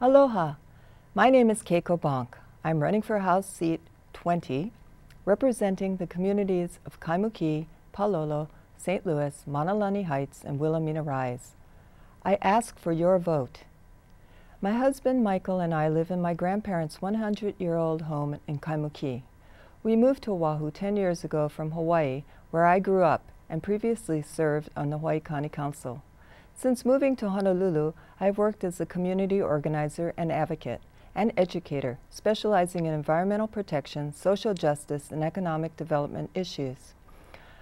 Aloha. My name is Keiko Bonk. I'm running for House Seat 20, representing the communities of Kaimuki, Palolo, St. Louis, Manalani Heights, and Wilhelmina Rise. I ask for your vote. My husband Michael and I live in my grandparents' 100-year-old home in Kaimuki. We moved to Oahu 10 years ago from Hawaii, where I grew up and previously served on the Hawaii County Council. Since moving to Honolulu, I've worked as a community organizer and advocate and educator, specializing in environmental protection, social justice, and economic development issues.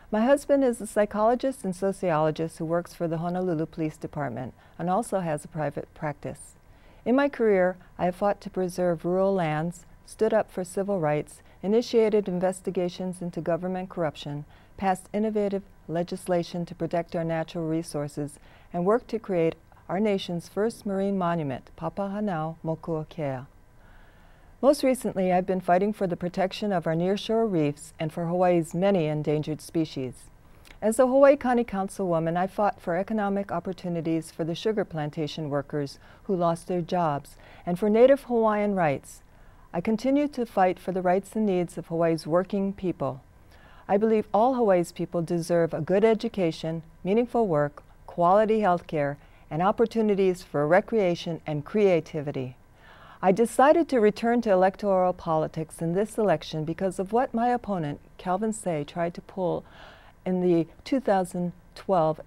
My husband is a psychologist and sociologist who works for the Honolulu Police Department and also has a private practice. In my career, I have fought to preserve rural lands, stood up for civil rights, initiated investigations into government corruption, passed innovative legislation to protect our natural resources, and worked to create our nation's first marine monument, Papahanao Mokuakea. Most recently, I've been fighting for the protection of our nearshore reefs and for Hawaii's many endangered species. As a Hawaii County Councilwoman, I fought for economic opportunities for the sugar plantation workers who lost their jobs and for Native Hawaiian rights. I continue to fight for the rights and needs of Hawaii's working people. I believe all Hawaii's people deserve a good education, meaningful work, quality health care, and opportunities for recreation and creativity. I decided to return to electoral politics in this election because of what my opponent, Calvin Say, tried to pull in the 2012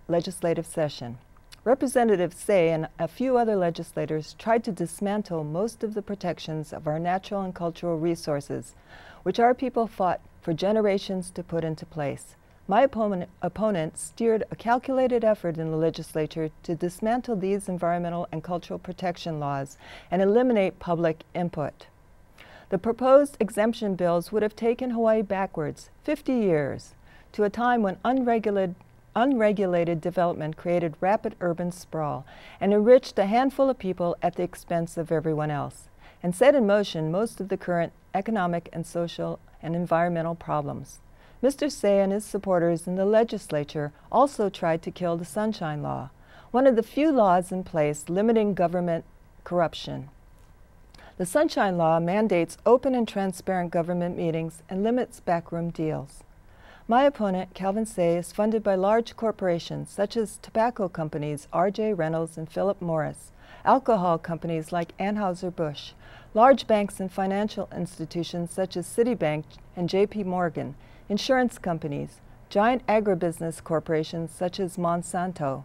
legislative session. Representative Say and a few other legislators tried to dismantle most of the protections of our natural and cultural resources, which our people fought for generations to put into place. My opponent steered a calculated effort in the legislature to dismantle these environmental and cultural protection laws and eliminate public input. The proposed exemption bills would have taken Hawaii backwards 50 years to a time when unregulated development created rapid urban sprawl and enriched a handful of people at the expense of everyone else, and set in motion most of the current economic and social and environmental problems. Mr. Say and his supporters in the legislature also tried to kill the Sunshine Law, one of the few laws in place limiting government corruption. The Sunshine Law mandates open and transparent government meetings and limits backroom deals. My opponent, Calvin Say, is funded by large corporations such as tobacco companies R.J. Reynolds and Philip Morris, alcohol companies like Anheuser-Busch, large banks and financial institutions such as Citibank and J.P. Morgan, insurance companies, giant agribusiness corporations such as Monsanto,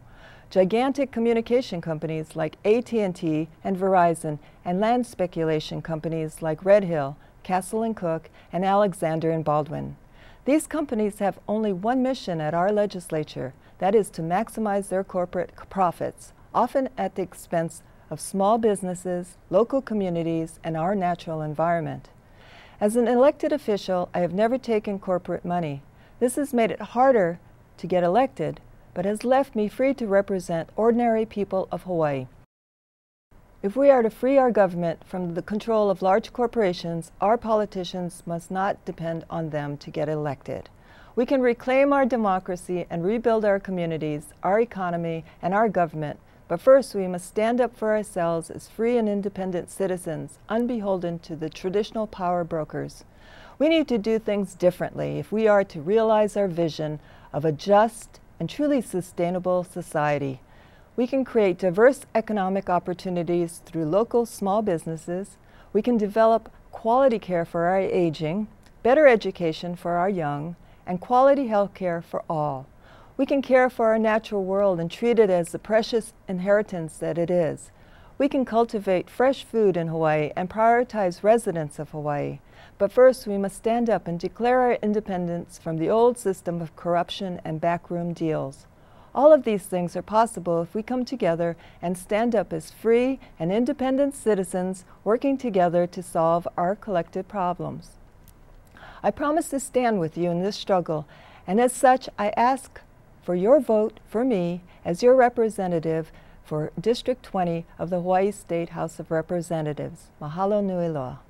gigantic communication companies like AT&T and Verizon, and land speculation companies like Red Hill, Castle & Cook, and Alexander and Baldwin. These companies have only one mission at our legislature, that is to maximize their corporate profits, often at the expense of small businesses, local communities, and our natural environment. As an elected official, I have never taken corporate money. This has made it harder to get elected, but has left me free to represent ordinary people of Hawaii. If we are to free our government from the control of large corporations, our politicians must not depend on them to get elected. We can reclaim our democracy and rebuild our communities, our economy, and our government. But first, we must stand up for ourselves as free and independent citizens, unbeholden to the traditional power brokers. We need to do things differently if we are to realize our vision of a just and truly sustainable society. We can create diverse economic opportunities through local small businesses. We can develop quality care for our aging, better education for our young, and quality health care for all. We can care for our natural world and treat it as the precious inheritance that it is. We can cultivate fresh food in Hawaii and prioritize residents of Hawaii. But first, we must stand up and declare our independence from the old system of corruption and backroom deals. All of these things are possible if we come together and stand up as free and independent citizens working together to solve our collective problems. I promise to stand with you in this struggle, and as such, I ask for your vote for me as your representative for District 20 of the Hawaii State House of Representatives. Mahalo nui loa.